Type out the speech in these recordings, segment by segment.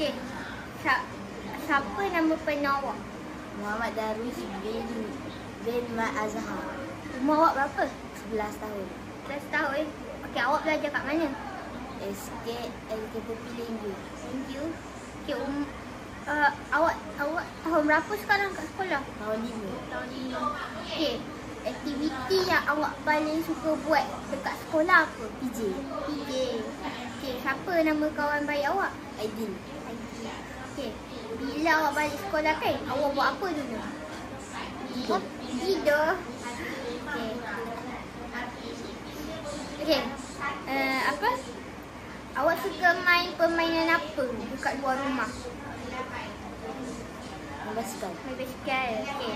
Okey. Siapa nama penuh awak? Muhammad Darwish bin Azhar. Umur awak berapa? 11 tahun. 11 tahun. Okey, awak belajar kat mana? SK LKPP Linggu. Thank you. Okey, awak tahun berapa sekarang kat sekolah? Tahun 5. Tahun 5. Okey, aktiviti yang awak paling suka buat dekat sekolah apa? PJ. PJ. Okey, siapa nama kawan baik awak? Aidil. Okey, bila awak balik sekolah kan, awak buat apa dulu? Tidur. Tidur. Okey. Okey. Apa? Awak suka main permainan apa dekat luar rumah? Main basikal. Main basikal. Okey.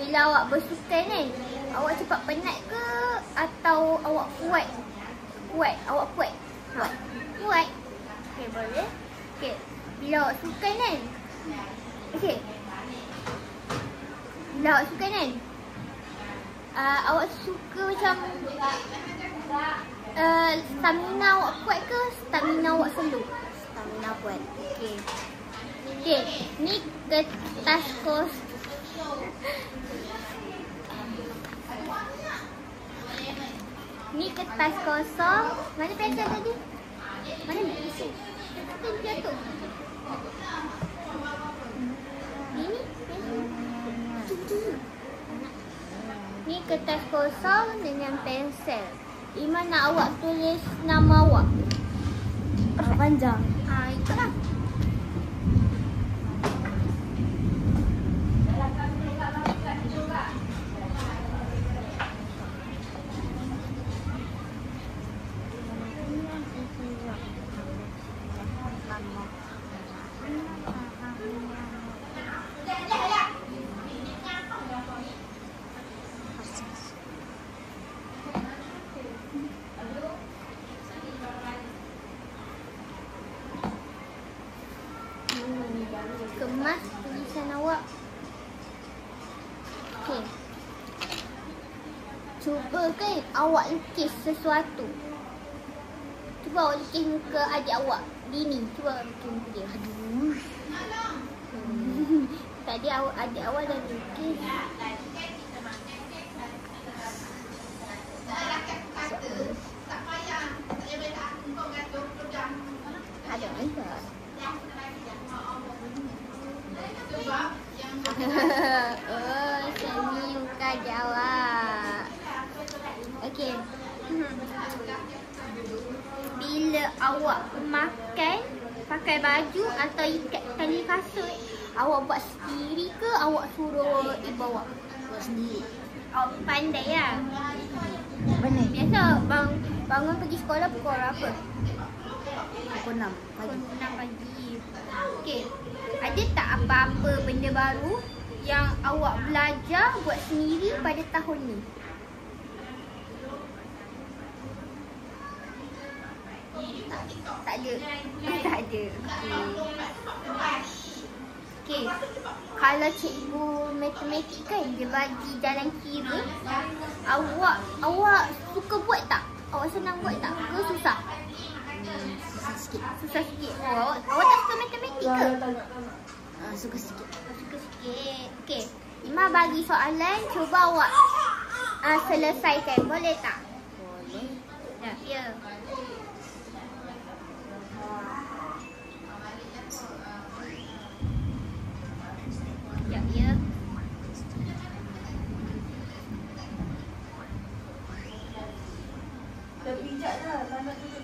Bila awak bersukan kan, awak cepat penat ke atau awak kuat? Awak kuat? Kuat. Kuat. Okey, boleh. Okey. Bila awak sukan kan? Okey. Bila awak sukan kan? Awak suka macam stamina awak kuat ke stamina awak slow? Stamina kuat. Okey. Okey, ni kertas kos. Ni kertas kosong. Mana pensel tadi? Mana pensel? Kan jatuh. Ini pensel. Ni kertas kosong dengan pensel. Di mana awak tulis nama awak? Panjang. Ikutlah. Kemas tulisan awak. Okey. Cuba kan awak lukis sesuatu. Cuba awak lukis muka adik awak. Dini. Cuba lukis muka dia. Aduh. Tadi adik awak dah lukis. Ada enggak? Oh, seni muka adik awak. Okey. Bila awak makan, pakai baju atau ikat tali kasut, awak buat sendiri ke awak suruh ibu awak? Buat sendiri. Awak pandai lah. Mana? Biasa bangun pergi sekolah pukul berapa? Pukul 6 pagi. Pukul 6 pagi. Okey. Ada tak apa-apa benda baru yang awak belajar buat sendiri pada tahun ni? Tak ada. Tak ada. Okey. Kalau cikgu matematik kan dia bagi jalan kira, awak suka buat tak? Awak senang buat tak? Ke susah? Susah sikit. Susah sikit. Oh, awak tak suka matematik ke? Suka sikit. Suka sikit. Okey. Ima bagi soalan, cuba awak selesaikan. Boleh tak? Boleh. Ya. Ya.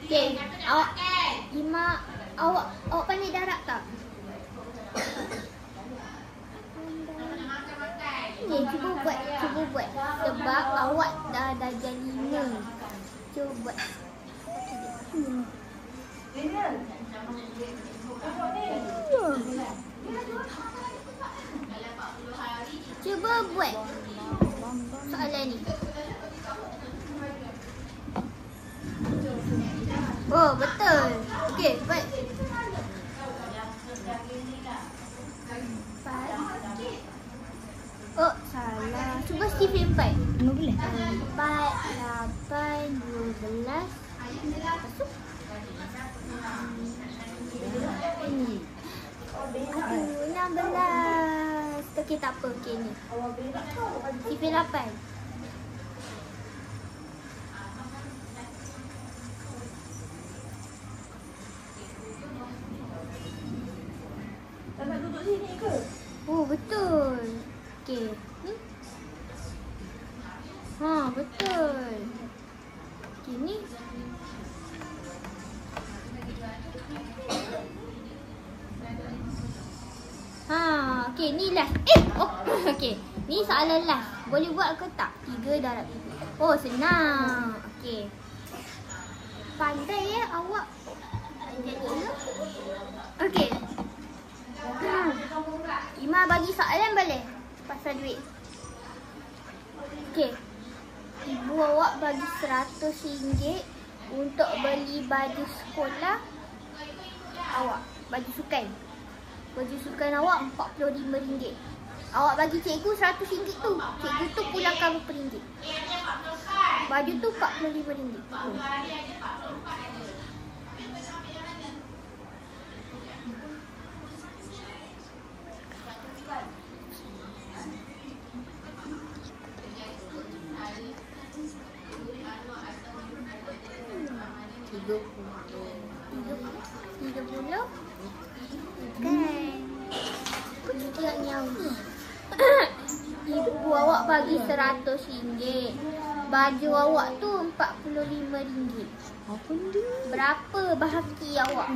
Okey, awak pandai darab tak? Ni cuba buat. Sebab awak dah darjah 5. Cuba buat. Cuba buat soalan ni. Oh, betul. Okey, buat. Oh, salah. Cuba sifir 4. 15. 4, 8, 12. Masuk. Okey, tak apa. Okey ni. Sifir 8. Tak nak duduk sini ke? Oh, betul. Okey. Ni. Ha, betul. Okey, ni. Ha, okey, ni last. Oh, okey. Ni soalan last. Boleh buat ke tak? 3 darab 3. Oh, senang. Okey. Pandai awak. Okey. Ima bagi soalan boleh? Pasal duit. Okey. Ibu awak bagi RM100 untuk beli baju sekolah awak. Baju sukan. Baju sukan awak RM45. Awak bagi cikgu RM100 tu. Cikgu tu pulangkan berapa ringgit? Baju tu RM45. Tiga 30. Kan. Kita nyawa. Ibu awak bagi RM100. Baju awak tu RM45. Apa ni? Berapa bahaki awak?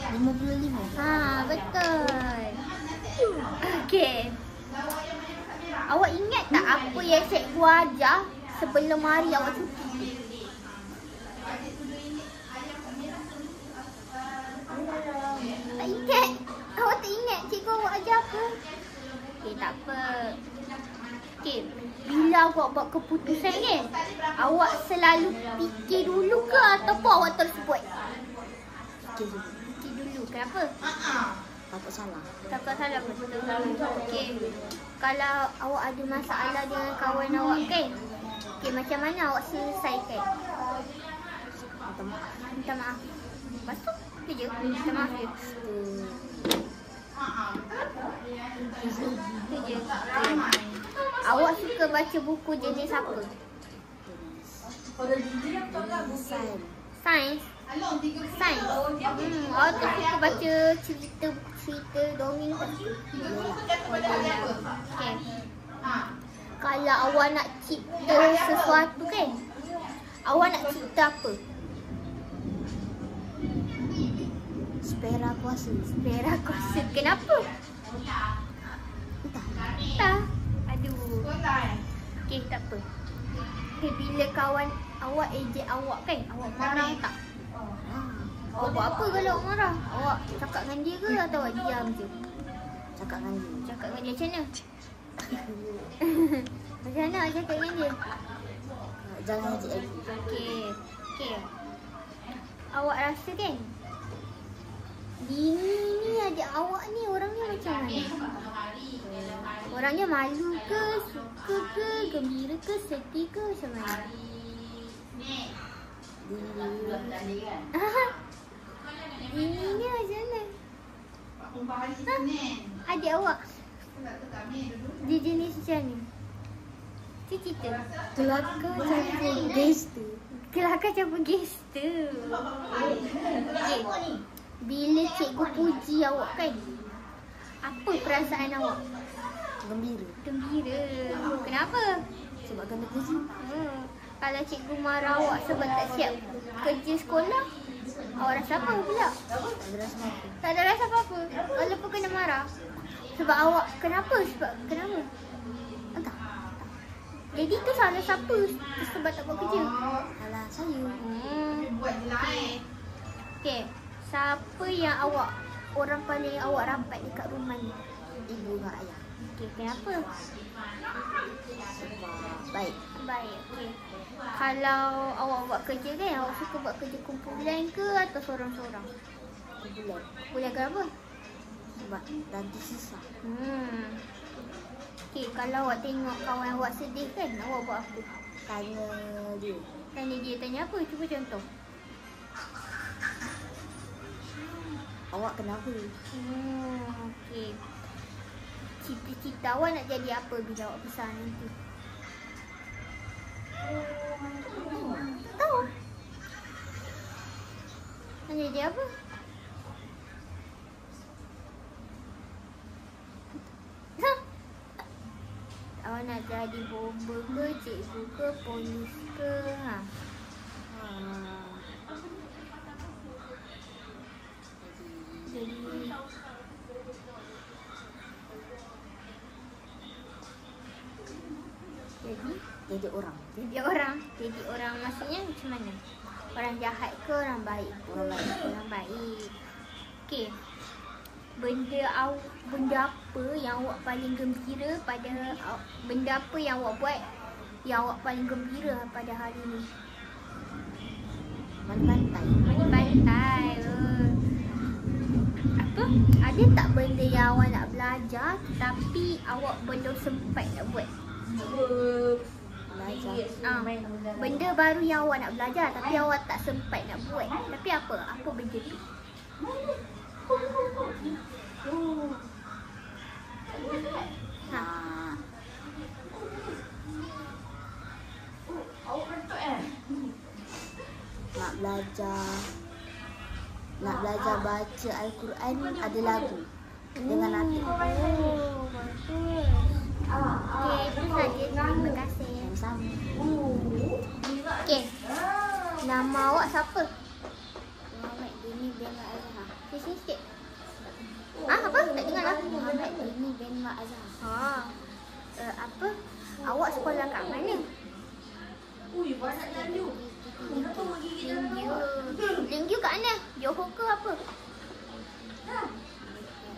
RM55. Ha, betul. Okey. Awak ingat tak apa yang cikgu ajar sebelum hari awak cuti? Tak ingat? Awak tak ingat cikgu awak ajar apa? Okey, tak apa. Okey, bila awak buat keputusan kan, awak selalu fikir dulu ke ataupun awak terus buat? Fikir dulu. Kenapa? Takut salah. Takut salah, betul. Okey. Kalau awak ada masalah dengan kawan awak kan, okey, macam mana awak selesaikan? Minta maaf. Minta maaf. Lepas tu, je. Minta maaf je. Itu je. Awak suka baca buku jenis apa? Sains. Sains? Sains? Awak tu suka baca cerita dongeng tak? Okay. Kalau awak nak cipta sesuatu kan, awak nak cipta apa? Sepera kuasa. Sepera kuasa. Kenapa? Tak. Aduh. Okey, tak apa. Okay, bila kawan awak ejek awak kan, awak marah tak? Awak buat apa kalau awak marah? Awak cakap dengan dia ke atau awak diam je? Cakap dengan dia. Cakap dengan dia macam mana? Macam mana awak cakap dengan dia? Jangan ajak lagi. Okey. Okey. Awak rasa kan? Bini ni adik awak ni orangnya macam mana? Orangnya malu ke, suka ke, gembira ke, sedih ke, macam mana? Bini ni macam mana? Adik awak? Dia jenis macam ni? Cik cerita. Kelakar campur gangster. Kelakar campur gangster. Okay. Bila cikgu puji awak kan, apa perasaan awak? Gembira. Gembira. Kenapa? Sebab kena puji. Kalau cikgu marah awak sebab tak siap kerja sekolah, awak rasa apa pula? Tak ada rasa apa. Tak ada rasa apa-apa. Walaupun kena marah. Sebab awak, kenapa? Sebab kenapa? Entah. Jadi tu salah siapa sebab tak buat kerja? Alah, saya. Okay. Okay. Siapa yang orang paling awak rapat dekat rumah ni? Ibu dengan ayah. Okay, kenapa? Sebab baik. Baik, okay. Kalau awak buat kerja kan, awak suka buat kerja kumpulan ke atau seorang-seorang? Kumpulan. Kumpulan kenapa? Sebab nanti susah. Okey, kalau awak tengok kawan awak sedih kan, awak buat apa? Tanya dia. Tanya dia, tanya apa? Cuba contoh. Awak kenapa? Okey. Cita-cita awak nak jadi apa bila awak besar nanti? Tak tahu. Nak jadi apa? Awak nak jadi bomber ke, cikgu ke, polis ke? Jadi Jadi orang. Jadi orang maksudnya macam mana? Orang jahat ke orang baik? Orang baik. Okey. Benda apa yang awak paling gembira pada benda apa yang awak buat yang awak paling gembira pada hari ni? Mandi pantai. Apa? Ada tak benda yang awak nak belajar tapi awak belum sempat nak buat? Benda baru yang awak nak belajar tapi awak tak sempat nak buat. Tapi apa? Apa benda tu? Nak belajar baca Al-Quran ada lagu dengan hati. Bagus. Okey, itu saja. Terima kasih. Sama. Okey. Nama awak siapa? Muhammad Dini bin Azhar. Sikit. Apa? Tak dengar lah. Muhammad Dini bin Azhar. Apa? Awak sekolah kat mana? Banyak nyandu. Linggu kat mana? Johor ke apa?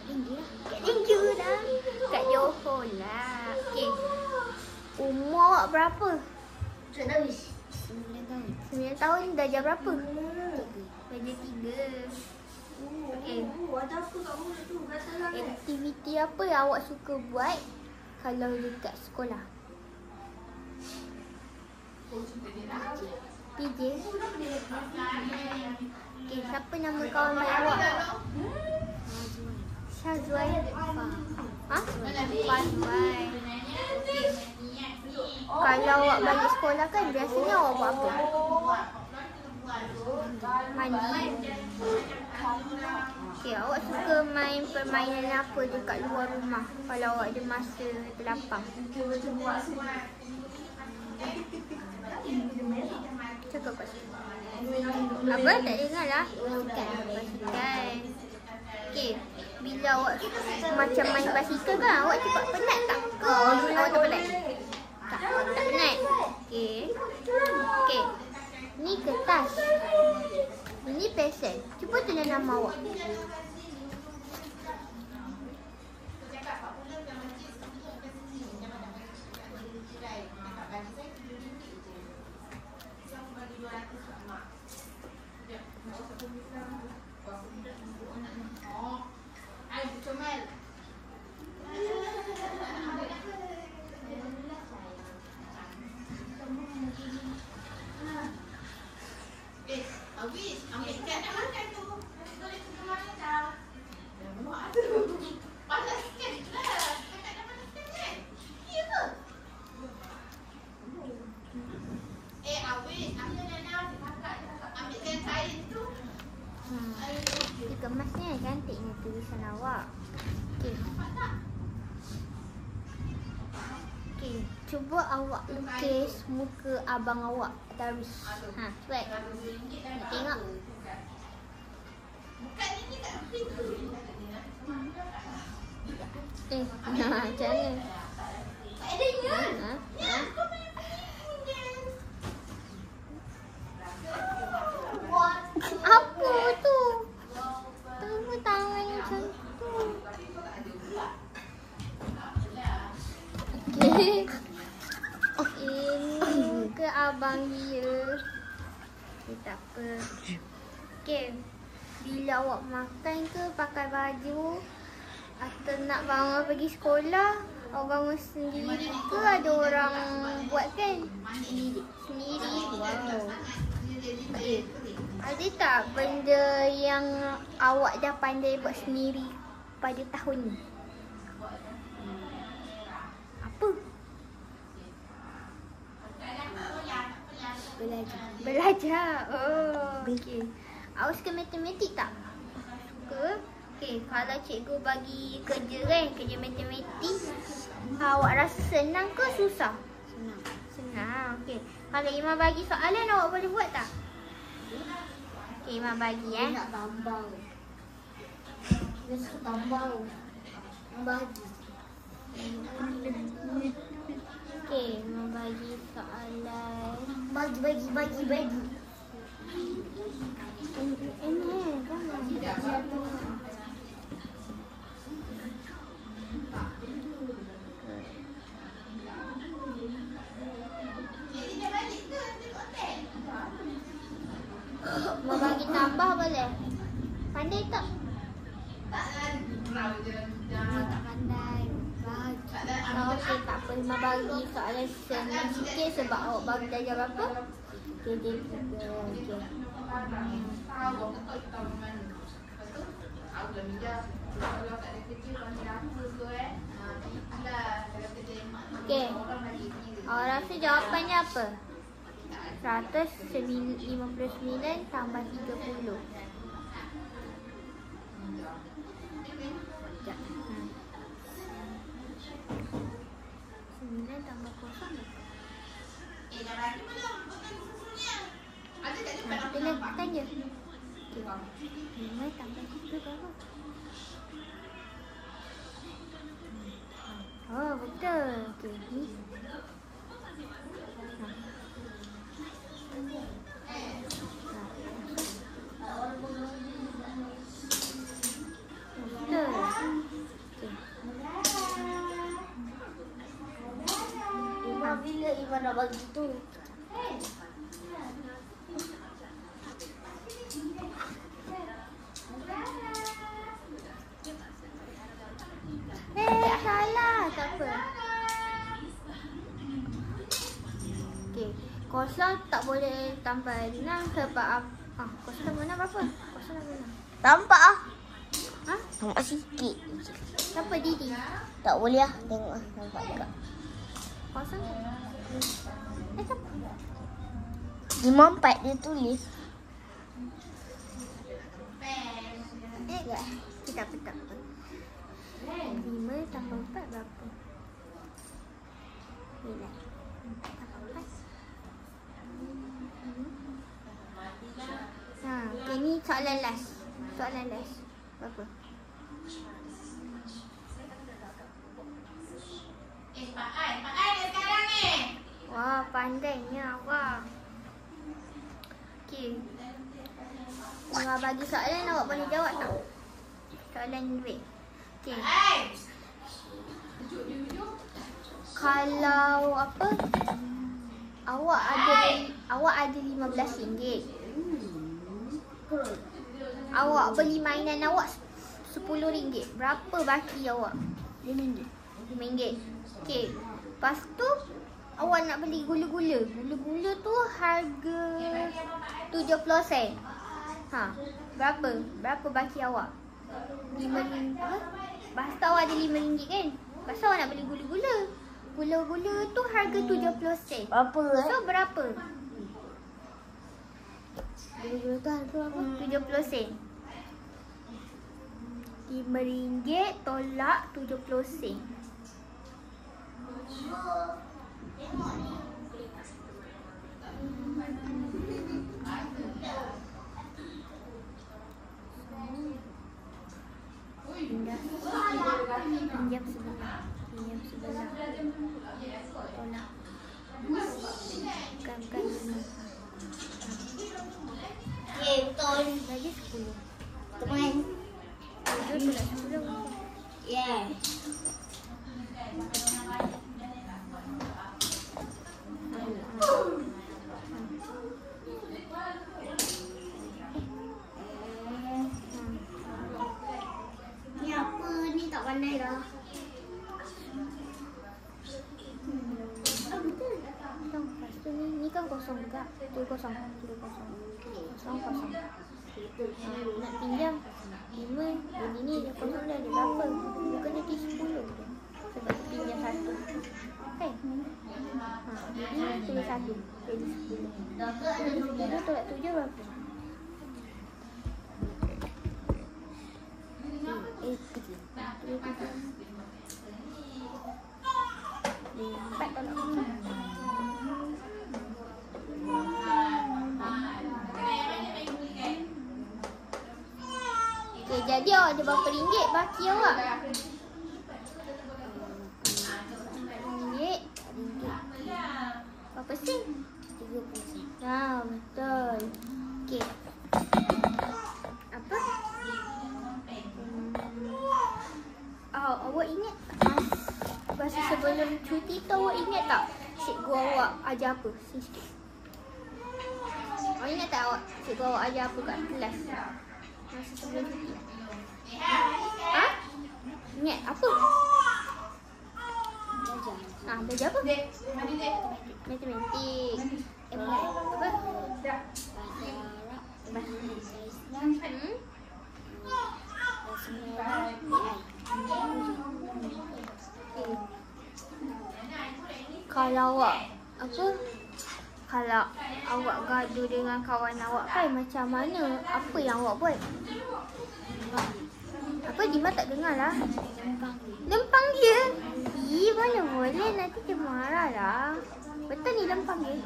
Tinggi lah. Kat Linggu lah. Kat Johor lah. Okey. Umur awak berapa? 9 tahun. 9 tahun darjah berapa? Darjah 3. Okey. Ada apa kat mulut tu? Gatal lah. Aktiviti apa yang awak suka buat kalau dekat sekolah? PJ. Okey, siapa nama kawan baik awak? Syazwan. Fazwan. Kalau awak balik sekolah kan biasanya awak buat apa? Mandi. Okey, awak suka main permainan apa dekat luar rumah kalau awak ada masa terlapang? Cakap kat sini. Apa? Tak dengar lah. Basikal. Okey, bila awak macam main basikal kan, awak cepat penat tak? Awak tak penat? Tak penat. Okey. Okey. Ni kertas. Ini pensel. Cuba tulis nama awak. Kemasnya cantiknya tulisan awak. Okey. Okey, cuba awak lukis muka abang awak, Darwish. Cuba. Nak tengok. Macam mana? Apa tu? Tunggu tangan macam tu. Okey. Ini ke abang dia. Okay, tak apa. Okey. Bila awak makan ke pakai baju atau nak bangun pergi sekolah, Agama sendiri ke ada orang buatkan? Sendiri. Wow. Okay. Ada tak benda yang awak dah pandai buat sendiri pada tahun ni? Apa? Belajar. Oh, okey. Awak suka matematik tak? Suka. Okey, kalau cikgu bagi kerja kan, kerja matematik, awak rasa senang ke susah? Senang. Senang. Okey. Kalau Imam bagi soalan, awak boleh buat tak? Okey, Imam bagi Dia nak tambah. Dia suka tambah. Bagi. Okey, Imam bagi soalan. Bagi. Ini jangan. Mau bagi tambah boleh? Pandai tak? Tak pandai. Bagi. Oh, okey, tak apa. Mau bagi soalan senang sikit sebab awak baru belajar berapa? Okey. Okey. Awak rasa jawapannya apa? 159 tambah 30. Sekejap. 9 tambah 0. Kita lakukan je. Okay. 5 tambah 3 berapa? Oh, betul. Okey, ni. Bila Iman nak bagi tu? Salah. Tak apa. Okey. Kosong tak boleh tambah 6 sebab kosong tambah 6 berapa? Kosong tambah 6. Tampak ah. Ha? Nampak sikit. Siapa Didi? Tak boleh ah. Tengok ah. Nampak juga. Kosong. Siapa? 54 dia tulis. Kita petak. 5 tambah 4 berapa? 9. 4 tambah 4. Okay, ni soalan last. Berapa? Pakai dia sekarang ni. Wah, pandainya awak. Okey. Kalau bagi soalan, awak boleh jawab tak? Soalan duit. Okey. Kalau apa? Awak ada RM15. Awak beli mainan awak RM10. Berapa baki awak? RM5. Okey. Lepas tu awak nak beli gula-gula. Gula-gula tu harga 70 sen. Berapa? Berapa baki awak? RM5. Lepas tu awak ada RM5 kan? Lepas tu awak nak beli gula-gula. Gula-gula tu harga 70 sen. Apa So berapa? Gula-gula tu harga apa? 70 sen. RM5 tolak 70 sen. Pinjam sebelah. Tolak. Bukan 5. Betul. Lagi 10. Teman. 7 tolak 10. Yeah. Ni apa ni tak pandai dah. kosong juga. Itu kosong. Kosong. Nak pinjam 5. Jadi ni dia kosong dah. Dia berapa? Dia kena di 10 dia. Sebab dia pinjam 1. Kan? Jadi tulis 1. Jadi 10. 10 tolak 7 berapa? 4 tolak 7. Okay, jadi awak ada berapa ringgit baki awak? Ringgit. Berapa sen? 30 sen. Ya, betul. Okey. Apa? Awak ingat masa sebelum cuti tu awak ingat tak cikgu awak ajar apa? Sikit. Awak ingat tak awak cikgu awak ajar apa kat kelas? Masa sebelum cuti. Ha? Ingat apa? Belajar apa? Matematik. Apa? Bahasa Islam. Kalau awak kalau awak gaduh dengan kawan awak kan macam mana? Apa yang awak buat? Apa Dima tak dengar lah. Lempang dia? Mana boleh, nanti dia marah lah. Betul ni lempang dia.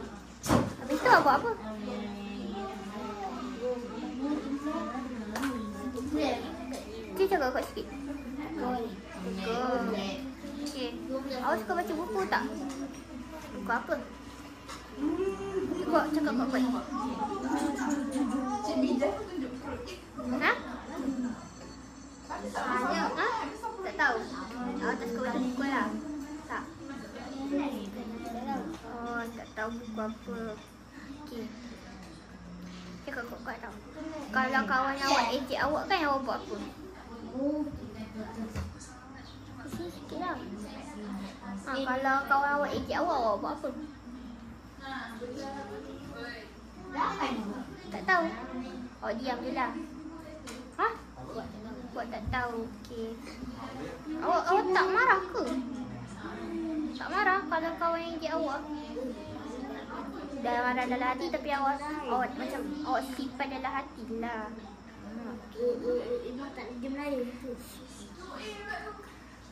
Habis tu awak buat apa? Cik cakap kuat sikit. Okay. Awak suka baca buku tak? Buku apa? Cakap kuat. Ha? Ha? Tak tahu. Awak tak suka baca buku lah? Tak? Oh, tak tahu buku apa. Okay. Cakap kuat tau. Kalau kawan awak ejek awak kan awak buat apa? Sikit lah. Kalau kawan awak ejek awak buat apa? Tak tahu. Awak diam je lah. Ha? Buat tak tahu. Okey. Awak tak marah ke? Tak marah kalau kawan ejek awak? Dah marah dalam hati tapi awak macam awak simpan dalam hati lah. Ibu tak dia Melayu tu.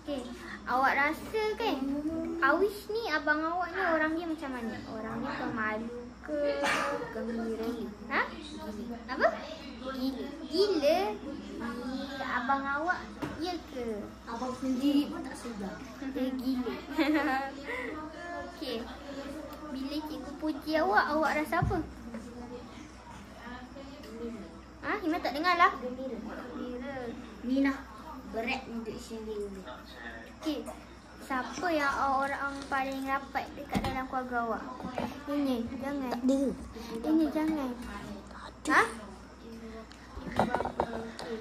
Okay. Awak rasa kan Awish ni abang awak ni orang dia macam mana? Orang dia pemalu ke gembira? Ha? Apa? Gila? Abang awak ya ke? Abang sendiri pun tak sedar. Dia gila. Okey. Bila cikgu puji awak rasa apa? Ha? Hima tak dengar lah. Gembira. Mina berat untuk sendiri. Okey. Siapa yang orang paling rapat dekat dalam keluarga awak? Ini, jangan. Tak ada. Ini jangan. Ha? Okay.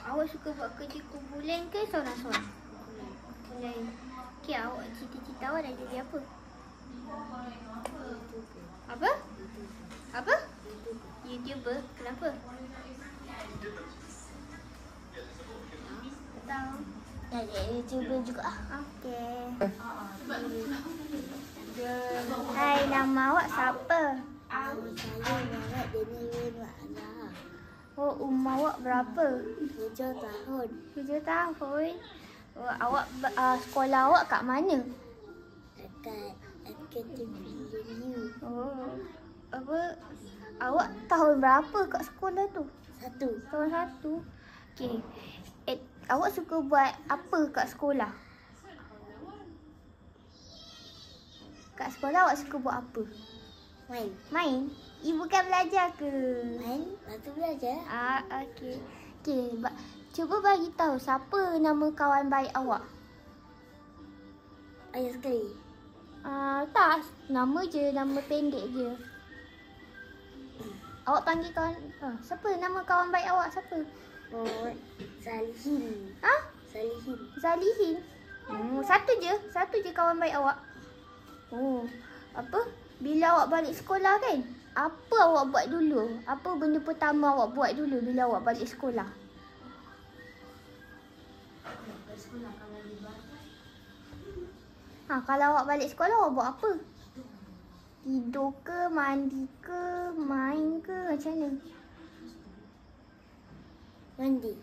Awak suka buat kerja kumpulan ke seorang-seorang? Kumpulan. Okey, awak cita-cita awak nak jadi apa? Apa? Apa? YouTuber. Kenapa? Tak tahu. Nak jadi YouTuber juga. Okey. Hai, nama awak siapa? Saya Muhammad Daniel Wa'ala. Oh, umur awak berapa? 7 tahun. 7 tahun. Oh, awak sekolah awak kat mana? Dekat Akademi Review. Oh. Apa? Awak tahun berapa kat sekolah tu? 1. Tahun 1. Okey. Awak suka buat apa kat sekolah? Kat sekolah awak suka buat apa? Main. Main? Bukan belajar ke? Main, lepas tu belajar. Okey. Okey, cuba bagi tahu siapa nama kawan baik awak? Ayah sekali. Tak, nama je, nama pendek je. Awak panggil kawan, siapa nama kawan baik awak siapa? Oh, Salihin. Ha? Salihin. Zalihin. Satu je kawan baik awak. Oh, apa? bila awak balik sekolah kan, apa awak buat dulu? Apa benda pertama awak buat dulu bila awak balik sekolah? Kalau awak balik sekolah, awak buat apa? Tidur ke, mandi ke, main ke, macam mana?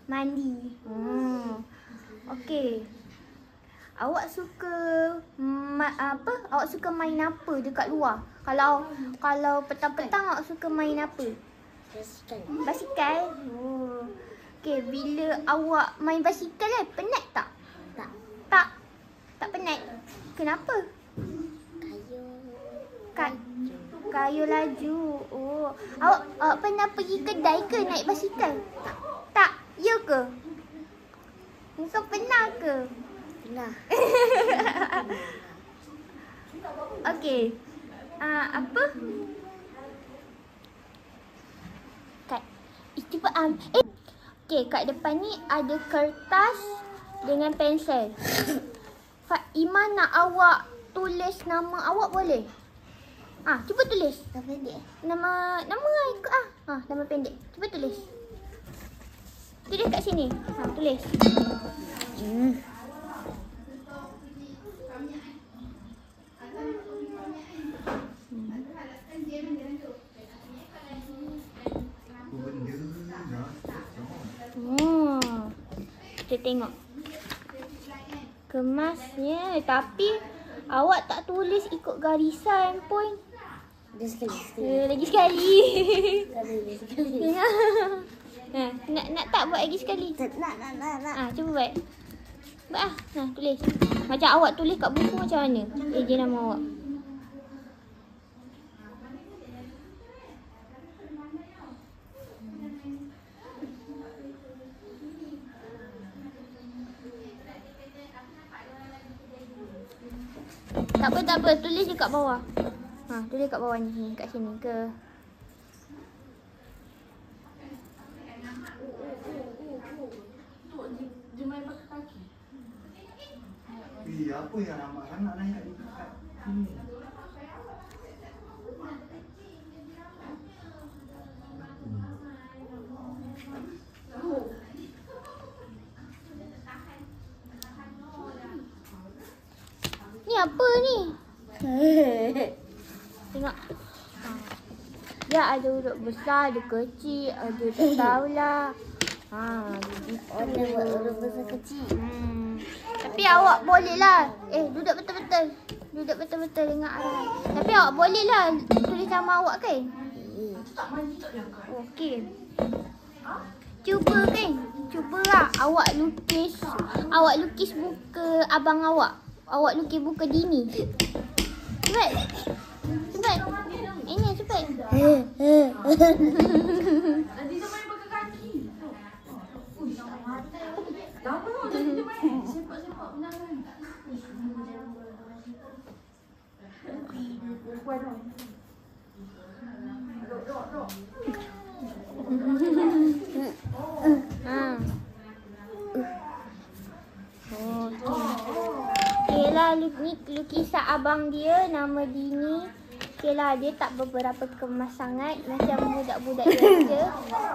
Mandi. Okey. Awak suka Awak suka main apa dekat luar? Kalau petang-petang awak suka main apa? Basikal. Okey, bila awak main basikal penat tak? Tak penat. Kenapa? Kayu laju. Awak pernah pergi kedai ke naik basikal? Tak. Ya ke? Engkau pernah ke? Pernah. Okey. Apa? Okey, kat depan ni ada kertas dengan pensel. Iman nak awak tulis nama awak boleh? Cuba tulis. Nama pendek. Nama ikut nama pendek. Cuba tulis. Tulis kat sini. Tulis. Kita tengok kemasnya, tapi awak tak tulis ikut garisan pun. Lagi sekali. Nak tak buat lagi sekali? Nak. Cuba buat. Buat tulis. Macam awak tulis kat buku macam mana? Je nama awak. Tak apa, tulis je kat bawah. Tulis kat bawah ni, kat sini ke. Apa yang anak-anak naik kat sini? Ni apa ni? Tengok. Dia ada huruf besar, ada kecil, ada tak tahulah. Dia buat huruf besar kecil. Tapi awak boleh lah. Duduk betul-betul. Duduk betul-betul dengan arahan. Tapi awak boleh lah tulis nama awak kan? Okey. Cuba kan? Cubalah awak lukis muka abang awak. Awak lukis muka Dini. Cepat. Ini cepat. Nanti dia main pakai kaki. Lama nanti dia main. Sepak-sepak menangan. Okeylah, ni lukisan abang dia, nama Dini. Okeylah, dia tak beberapa kemas sangat, macam budak-budak biasa.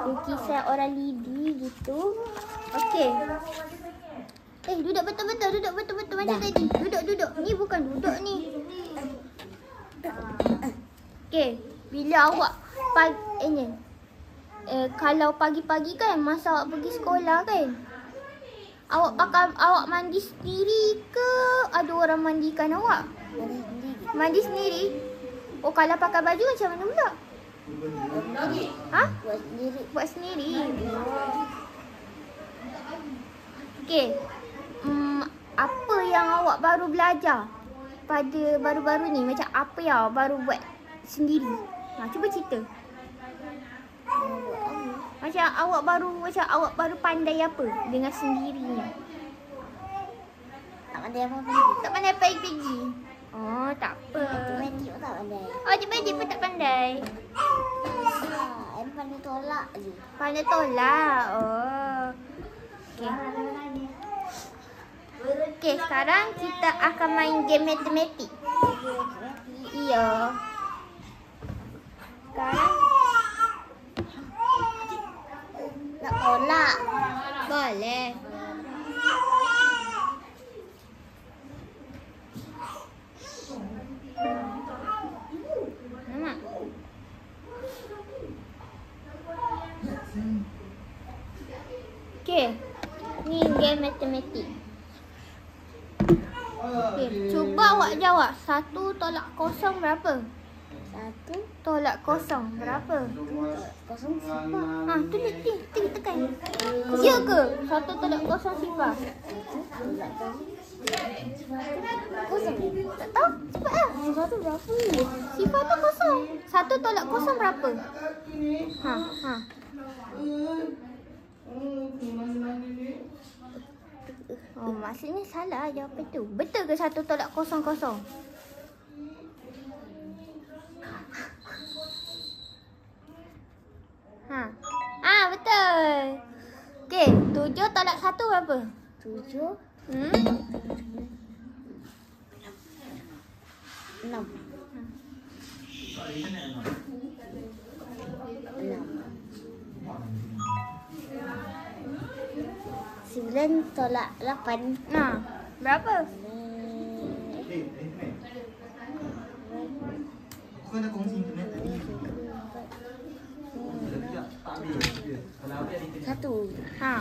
Lukisan orang Libi gitu. Okey. Duduk betul-betul macam tadi. Duduk. Ni bukan duduk ni. Okey, bila awak kalau pagi-pagi kan, masa awak pergi sekolah kan, awak mandi sendiri ke ada orang mandikan awak? Mandi sendiri. Kalau pakai baju macam mana pula? Buat sendiri. Okey. Apa yang awak baru belajar pada baru-baru ni? Macam apa yang awak baru buat sendiri? Cuba cerita. Macam awak baru pandai apa dengan sendirinya? Tak pandai apa-apa. Tak pandai pergi. Tak apa. Matematik pun tak pandai. Matematik pun tak pandai. Em pandai tolak je. Pandai tolak. Okey, sekarang kita akan main game matematik. Ya. Sekarang Nak tolak. boleh. Nampak? Okey. Ni game matematik. Okey, cuba awak jawab. 1 tolak kosong berapa? 1 Tolak kosong berapa? kosong sifar. Ha, tulis tekan. Ya ke? 1 tolak kosong sifar. Kosong. Tak tahu? Cepat lah. Sifar tu berapa? Sifar tu kosong. 1 tolak kosong berapa? Ha. Oh, maksudnya salah jawapan tu. Betul ke 1 tolak kosong kosong? Betul. Okey, 7 tolak 1 berapa? 7 Hmm? 6. 9 tolak 8. Nah, berapa? Kau nak kongsi internet tadi? Sekejap, tak habis. Kalau habis ada internet. 1. Ha.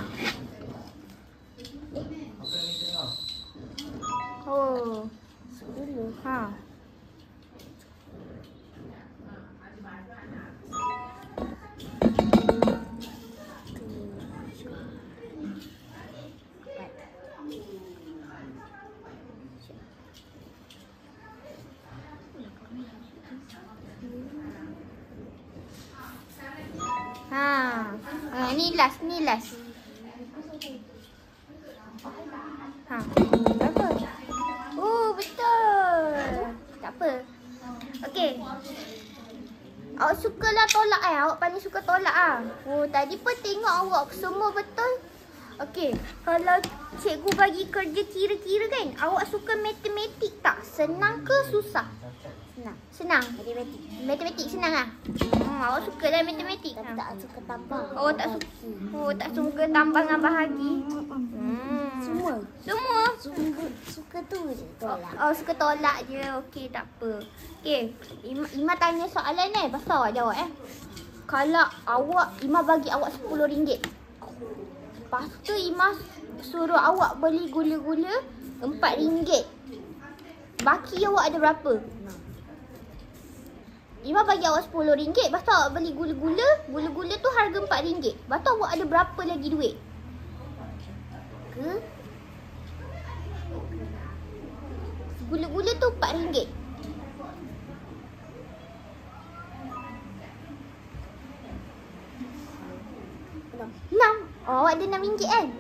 Apa yang meeting kau? Oh. 10. Ha. Ni last. Ha. Berapa? Oh, betul. Tak apa. Okey. Awak sukalah tolak Awak paling suka tolak Oh, tadi pun tengok awak semua betul. Okey, kalau cikgu bagi kerja kira-kira kan, awak suka matematik tak? Senang ke susah? Senang. Matematik senang awak suka dah matematik. Tapi tak suka tambah. Awak tak suka tambah dengan bahagi. Semua. Suka tu je tolak. Oh, suka tolak je. Okey, tak apa. Okey, Ima tanya soalan pasal awak jawab Kalau Ima bagi awak RM10. Lepas tu Ima suruh awak beli gula-gula RM4. Baki awak ada berapa? Ima bagi awak RM10. Lepas tu awak beli gula-gula. Gula-gula tu harga RM4. Lepas tu awak ada berapa lagi duit? Gula-gula tu RM4. RM6. Oh, awak ada RM6 kan?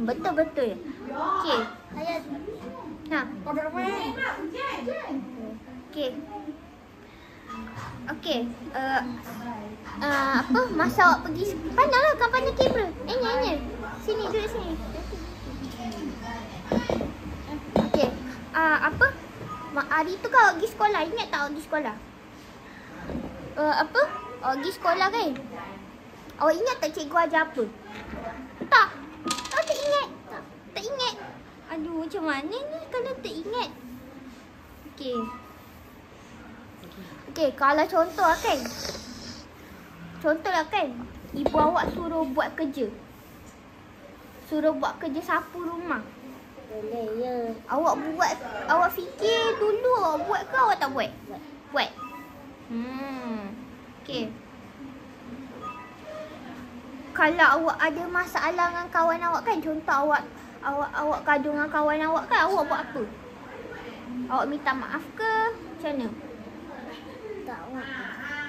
Betul-betul. Okey. Okey. Apa? Masa awak pergi pandanglah kau pandang kamera. Anya. Sini, duduk sini. Okey. Apa? Hari tu kau pergi sekolah. Ingat tak awak pergi sekolah? Apa? Awak pergi sekolah kan? Awak ingat tak cikgu ajar apa? Tak. Awak tak ingat? Tak ingat. Aduh, macam mana ni kalau tak ingat? Okey, kalau contoh kan. Contohlah kan. Ibu awak suruh buat kerja. Suruh buat kerja sapu rumah. Boleh ya. Awak fikir dulu awak buat ke awak tak buat? Buat. Okey. Kalau awak ada masalah dengan kawan awak kan, contoh awak gaduh dengan kawan awak kan, awak buat apa? Awak minta maaf ke? Macam mana?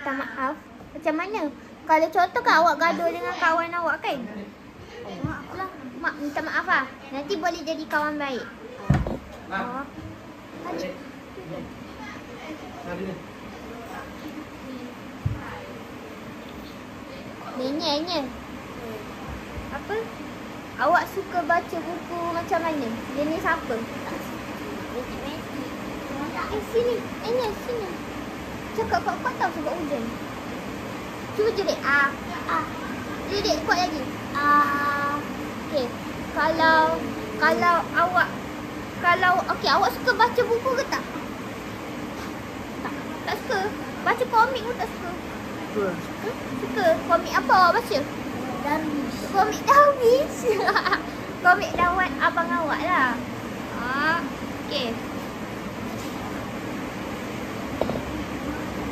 Tak maaf. Macam mana? Kalau contoh kan awak gaduh dengan kawan awak kan? Mak minta maaf Nanti boleh jadi kawan baik. Nanya. Apa? Awak suka baca buku macam mana? Jenis apa? Sini. Sini. Cakap kuat-kuat tau sebab hujan. Cuba jerit. Jerit kuat lagi. Okey. Kalau awak awak suka baca buku ke tak? Tak suka. Baca komik pun tak suka. Suka. Komik apa awak baca? Darwish. Komik Darwish. Komik lawan abang awak lah. Okey.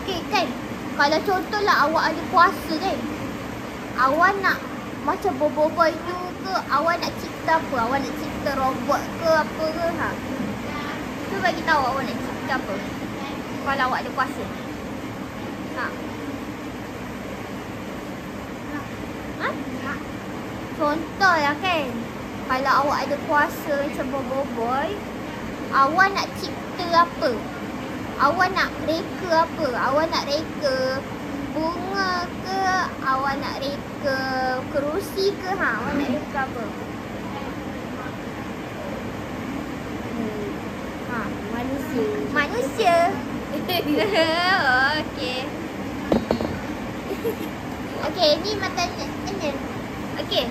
Okey kan. Kalau contohlah awak ada puasa kan. Awak nak macam boboiboy tu ke, awak nak cipta apa? Awak nak cipta robot ke apa ke? Cuba bagi tahu awak nak cipta apa. Kalau awak ada puasa. Contoh lah kan. Kalau awak ada puasa macam boboiboy, awak nak cipta apa? Awak nak reka apa? Awak nak reka bunga ke? Awak nak reka kerusi ke? Awak nak reka apa? Manusia. Okey. Okey, ni matanya. Okey.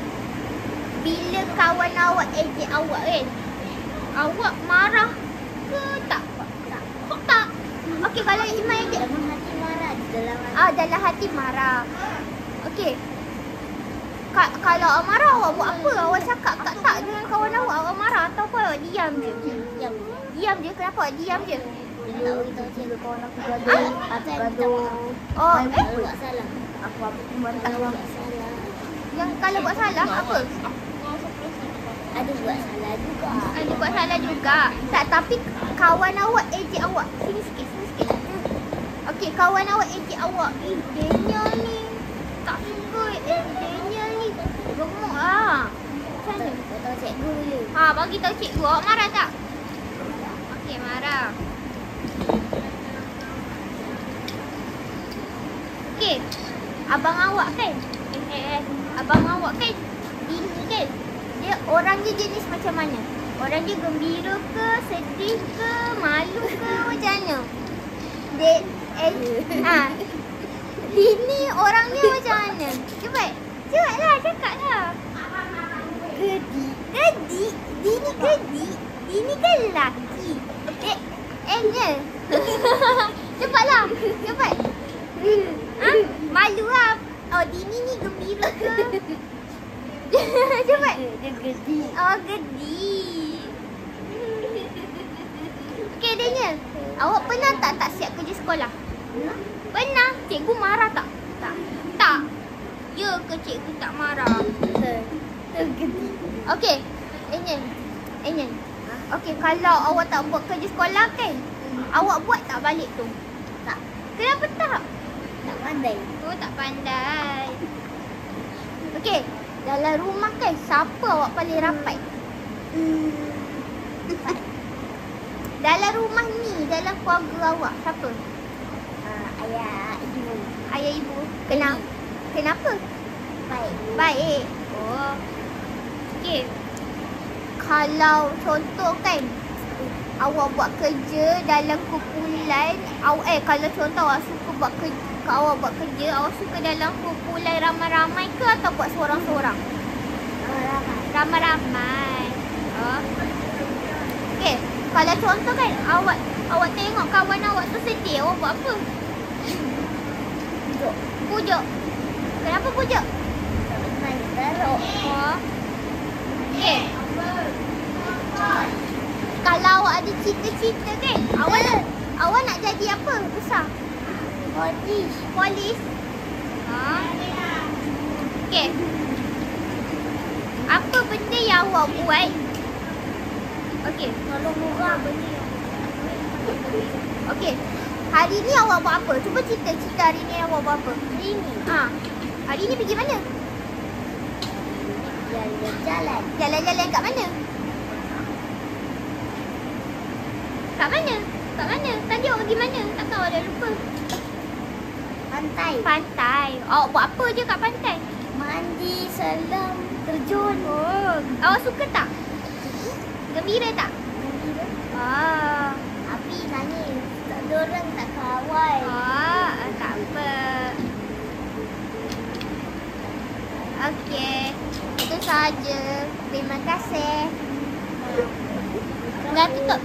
Bila kawan awak ejek awak kan, awak marah ke tak? Tak. Okey, kalau Iman ejek Dalam hati marah. Dalam hati. dalam hati marah. Okey. Kalau awak marah, awak buat apa? Awak cakap tak dengan kawan awak marah ataupun awak diam je? Diam je. Kenapa awak diam je? Dia tak beritahu cikgu kawan aku gaduh. Aku gaduh. Aku buat salah. Aku pun bantah Kalau orang. buat salah. Yang kalau buat salah apa? Ada buat salah juga. Ada buat salah juga. Tak, tapi kawan awak ejek awak. Sini sikit. Okey, kawan awak ejek awak. Daniel ni tak suka. Daniel ni gemuk lah. Macam mana? Kau tahu cikgu je. Bagi tahu cikgu. Awak marah tak? Okey, marah. Okey. Abang awak kan? Abang awak kan? Ini kan? Dia orang dia jenis macam mana? Orang dia gembira ke, sedih ke, malu ke, macam mana? Ini orangnya macam mana? Cepatlah, cakaplah. Gedi. Dini gedi. Dini kan lelaki. Angel. Cepatlah. Cepat. Malu lah. Oh, Dini ni gembira ke? Cepat. Dia gedi. Oh, gedi. Okey, Daniel. Awak pernah tak siap kerja sekolah? Pernah. Cikgu marah tak? Tak. Ya ke cikgu tak marah? Gedi. Okey. Daniel. Okey, kalau awak tak buat kerja sekolah kan? Awak buat tak balik tu? Tak. Kenapa tak? Tak pandai. Oh, tak pandai. Okey. Dalam rumah kan, siapa awak paling rapat? Dalam rumah ni, dalam keluarga awak, siapa? Ayah, ibu. Ayah, ibu. Kenapa? Baik. Oh. Okey. Kalau contoh kan, awak buat kerja dalam kumpulan, kalau contoh awak suka buat kerja, awak suka dalam kumpulan ramai-ramai ke atau buat seorang-seorang? Ramai-ramai. Oh. Okey. Kalau contoh kan, awak tengok kawan awak tu sedih, awak buat apa? Pujuk. Kenapa pujuk? Main garuk. Oh. Okey. Kalau awak ada cita-cita kan, awak nak jadi apa besar? Polis. Okey. Apa benda yang awak buat? Okey. Kalau murah benda. Okey. Hari ni awak buat apa? Cuba cerita hari ni awak buat apa? Hari ni. Hari ni pergi mana? Jalan-jalan. Jalan-jalan kat mana? Kat mana? Tadi awak pergi mana? Tak tahu, dah lupa. Pantai. Awak buat apa je kat pantai? Mandi, selam, terjun. Oh, awak suka tak? Gembira tak? Tapi nangis. Tak ada orang, tak kawan. Tak apa. Okey. Itu saja. Terima kasih. Dah tutup.